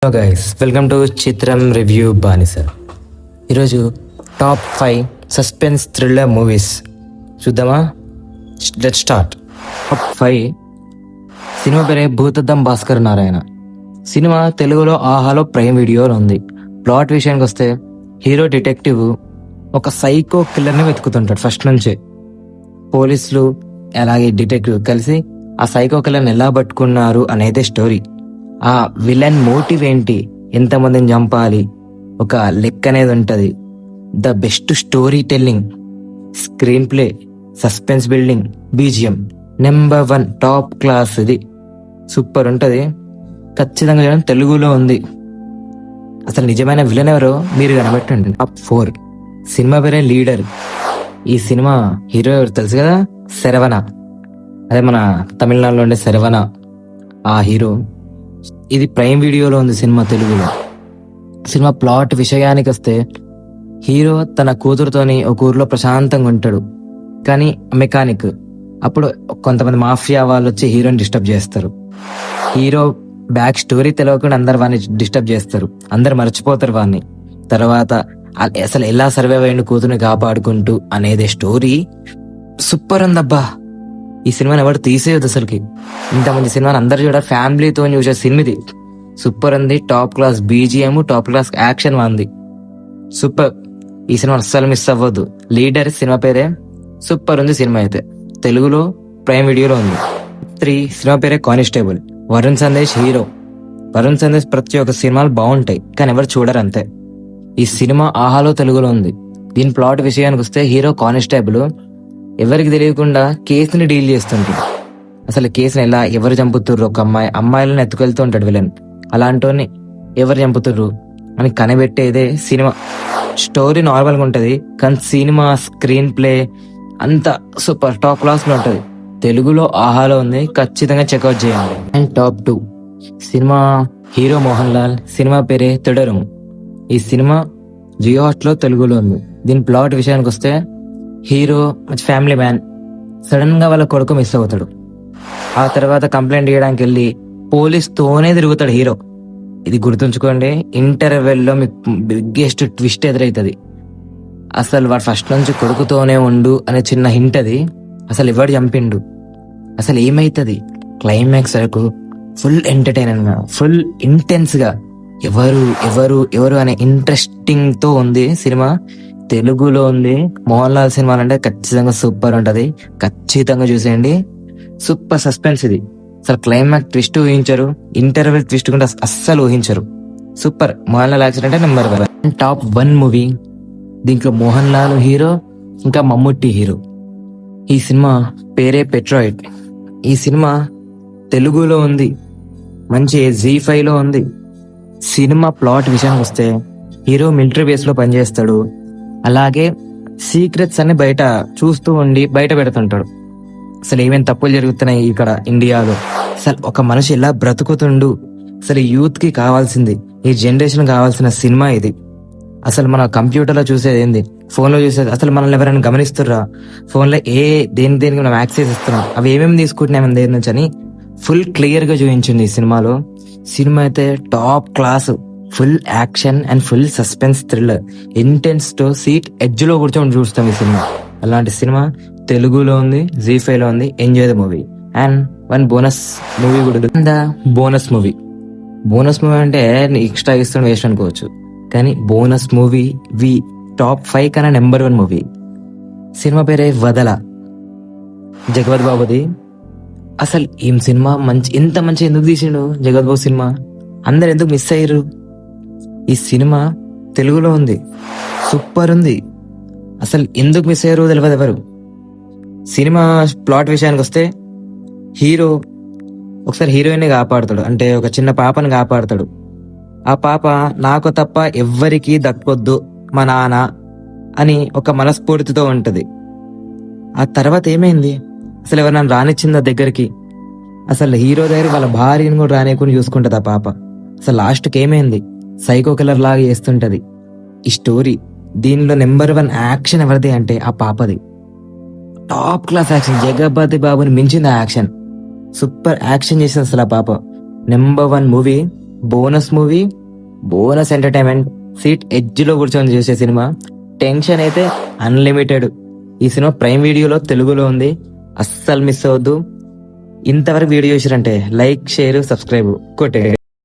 Hello guys, welcome to చిత్రం review బానిస. ఈరోజు టాప్ 5 సస్పెన్స్ థ్రిల్లర్ మూవీస్ చూద్దామా? Let's start. టాప్ 5 సినిమా పేరే భూతద్దం భాస్కర్ నారాయణ. సినిమా తెలుగులో ఆహాలో ప్రైమ్ వీడియోలో ఉంది. ప్లాట్ విషయానికి వస్తే హీరో డిటెక్టివ్ ఒక సైకో కిల్లర్ని వెతుకుతుంటాడు. ఫస్ట్ నుంచే పోలీసులు అలాగే డిటెక్టివ్ కలిసి ఆ సైకో కిల్లర్ని ఎలా పట్టుకున్నారు అనేది స్టోరీ. ఆ విలన్ మోటివ్ ఏంటి, ఎంతమందిని చంపాలి, ఒక లెక్క అనేది ఉంటుంది. The best story telling, screen play, suspense building, BGM number 1 top class. ఇది సూపర్ ఉంటుంది. ఖచ్చితంగా చూడండి, తెలుగులో ఉంది. అసలు నిజమైన విలన్ ఎవరో మీరు కనబెట్టండి. టాప్ 4 సినిమా పేరే లీడర్. ఈ సినిమా హీరో ఎవరు తెలుసు కదా, శరవణ. అదే మన తమిళనాడులో ఉండే శరవణ ఆ హీరో. ఇది ప్రైమ్ వీడియోలో ఉంది సినిమా తెలుగులో. సినిమా ప్లాట్ విషయానికి వస్తే హీరో తన కూతురుతోని ఒక ఊర్లో ప్రశాంతంగా ఉంటాడు. కానీ మెకానిక్ అప్పుడు కొంతమంది మాఫియా వాళ్ళు వచ్చి హీరోని డిస్టర్బ్ చేస్తారు. హీరో బ్యాక్ స్టోరీ తెలియకుండా అందరు వాడిని డిస్టర్బ్ చేస్తారు, అందరు మర్చిపోతారు వాడిని. తర్వాత అసలు ఎలా సర్వైవ్ అయ్యిండు కూతురుని కాపాడుకుంటూ అనేది స్టోరీ. సూపర్ ఉందబ్బా. ఈ సినిమాని ఎవరు తీసేయదు అసలుకి. ఇంతమంది సినిమాని అందరు చూడాలి, ఫ్యామిలీతో చూసే సినిమా ఇది. సూపర్ ఉంది. Top class BGM, top class action ఉంది. సూపర్. ఈ సినిమా అస్సలు మిస్ అవ్వద్దు. లీడర్ సినిమా పేరే. సూపర్ ఉంది సినిమా అయితే. తెలుగులో ప్రైమ్ వీడియోలో ఉంది. 3 సినిమా పేరే కానిస్టేబుల్. వరుణ్ సందేశ్ హీరో. వరుణ్ సందేశ్ ప్రతి ఒక్క సినిమాలు బాగుంటాయి కానీ ఎవరు చూడరు అంతే. ఈ సినిమా ఆహాలో తెలుగులో ఉంది. దీని ప్లాట్ విషయానికి వస్తే హీరో కానిస్టేబుల్ ఎవరికి తెలియకుండా కేసుని డీల్ చేస్తుంటాడు. అసలు కేసుని ఎలా ఎవరు చంపుతుర్రు, ఒక అమ్మాయిలను ఎత్తుకెళ్తూ ఉంటాడు విలన్. అలాంటి ఎవరు చంపుతుర్రు అని కనిపెట్టేదే సినిమా. స్టోరీ నార్మల్గా ఉంటుంది కానీ సినిమా స్క్రీన్ ప్లే అంతా సూపర్ టాప్ క్లాస్ లో ఉంటుంది. తెలుగులో ఆహాలో ఉంది, ఖచ్చితంగా చెక్అవుట్ చేయండి. And top 2 cinema hero Mohan Lal. Cinema పేరే తొడరం. ఈ సినిమా జియో హాట్ లో తెలుగులో ఉంది. దీని ప్లాట్ విషయానికి వస్తే హీరో మంచి ఫ్యామిలీ మ్యాన్. సడన్ గా వాళ్ళ కొడుకు మిస్ అవుతాడు. ఆ తర్వాత కంప్లైంట్ చేయడానికి వెళ్ళి పోలీస్తోనే తిరుగుతాడు హీరో. ఇది గుర్తుంచుకోండి. ఇంటర్వెల్ లో మీకు బిగ్గెస్ట్ ట్విస్ట్ ఎదురవుతుంది. అసలు వాడు ఫస్ట్ నుంచి కొడుకుతోనే ఉండు అనే చిన్న హింట్ అది. అసలు ఎవడు చంపిండు, అసలు ఏమైతుంది, క్లైమాక్స్ వరకు ఫుల్ ఎంటర్టైనర్ గా, ఫుల్ ఇంటెన్స్ గా ఎవరు ఎవరు ఎవరు అనే ఇంట్రెస్టింగ్ తో ఉంది సినిమా. తెలుగులో ఉంది. మోహన్ లాల్ సినిమాలు అంటే ఖచ్చితంగా సూపర్ ఉంటది, ఖచ్చితంగా చూసేయండి. సూపర్ సస్పెన్స్ ఇది. అసలు క్లైమాక్స్ ట్విస్ట్ ఊహించరు, ఇంటర్వెల్ ట్విస్ట్ కూడా అస్సలు ఊహించరు. సూపర్. మోహన్ లాల్ యాక్షన్ అంటే నెంబర్ 1. Top 1 movie. దీంట్లో మోహన్ లాల్ హీరో, ఇంకా మమ్ముట్టి హీరో. ఈ సినిమా పేరే పెట్రాయిడ్. ఈ సినిమా తెలుగులో ఉంది, మంచి ZEE5 లో ఉంది. సినిమా ప్లాట్ విషయానికి వస్తే హీరో మిలిటరీ బేస్ లో పనిచేస్తాడు. అలాగే సీక్రెట్స్ అన్ని బయట చూస్తూ ఉండి బయట పెడుతుంటాడు. అసలు ఏమేమి తప్పులు జరుగుతున్నాయి ఇక్కడ ఇండియాలో, అసలు ఒక మనిషి ఎలా బ్రతుకుతుండు, అసలు యూత్ కి కావాల్సింది, ఈ జనరేషన్ కావాల్సిన సినిమా ఇది. అసలు మన కంప్యూటర్ లో చూసేది ఏంది, ఫోన్ లో చూసేది, అసలు మనల్ని ఎవరైనా గమనిస్తుర్రా, ఫోన్ లో దేనికి మనం యాక్సెస్ ఇస్తున్నాం, అవి ఏమేమి తీసుకుంటున్నాం దేని నుంచి అని ఫుల్ క్లియర్ గా చూపించింది ఈ సినిమాలో. సినిమా అయితే top class. Full action and full suspense thriller. Intense తో సీట్ ఎడ్జ్ లో కూర్చొని చూస్తాం ఈ సినిమా. అలాంటి సినిమా తెలుగులో ఉంది, ZEE5 లో ఉంది. Enjoy the movie. And 1 bonus movie కూడా ఉంది. బోనస్ మూవీ అంటే ఎక్స్ట్రా ఇస్తున్న వేస్ట్ అనుకోవచ్చు, కానీ బోనస్ మూవీ టాప్ 5 కన్నా నెంబర్ 1 మూవీ. సినిమా పేరే వదల. జగపతి బాబుది. అసలు ఏం సినిమా, ఎంత మంచి ఎందుకు తీసిండు జగపతి బాబు సినిమా, అందరు ఎందుకు మిస్ అయ్యారు. ఈ సినిమా తెలుగులో ఉంది, సూపర్ ఉంది. అసలు ఎందుకు మిస్ అయ్యారు తెలియదు ఎవరు. సినిమా ప్లాట్ విషయానికి వస్తే హీరో ఒకసారి హీరోయిన్ కాపాడుతాడు, అంటే ఒక చిన్న పాపని కాపాడుతాడు. ఆ పాప నాకు తప్ప ఎవ్వరికీ దక్కొద్దు మా నాన్న అని ఒక మనస్ఫూర్తితో ఉంటది. ఆ తర్వాత ఏమైంది, అసలు ఎవరు నన్ను రానిచ్చిందా దగ్గరికి, అసలు హీరో దగ్గర వాళ్ళ భార్యను కూడా రానియకుండా చూసుకుంటది ఆ పాప. అసలు లాస్ట్కి ఏమైంది, సైకో కిల్లర్ లాగా చేస్తుంటది ఈ స్టోరీ. దీనిలో నెంబర్ 1 యాక్షన్ ఎవరిది అంటే ఆ పాపది. Top class action. జగపతి బాబుని మించింది ఆ యాక్షన్. సూపర్ యాక్షన్ చేసింది అసలు ఆ పాప. Number 1 movie bonus movie, bonus entertainment, seat ఎడ్జ్లో కూర్చొని చూసే సినిమా. టెన్షన్ అయితే అన్లిమిటెడ్. ఈ సినిమా ప్రైమ్ వీడియోలో తెలుగులో ఉంది, అస్సలు మిస్ అవద్దు. ఇంతవరకు వీడియో చూసారంటే లైక్, షేర్, సబ్స్క్రైబ్ కొట్టే.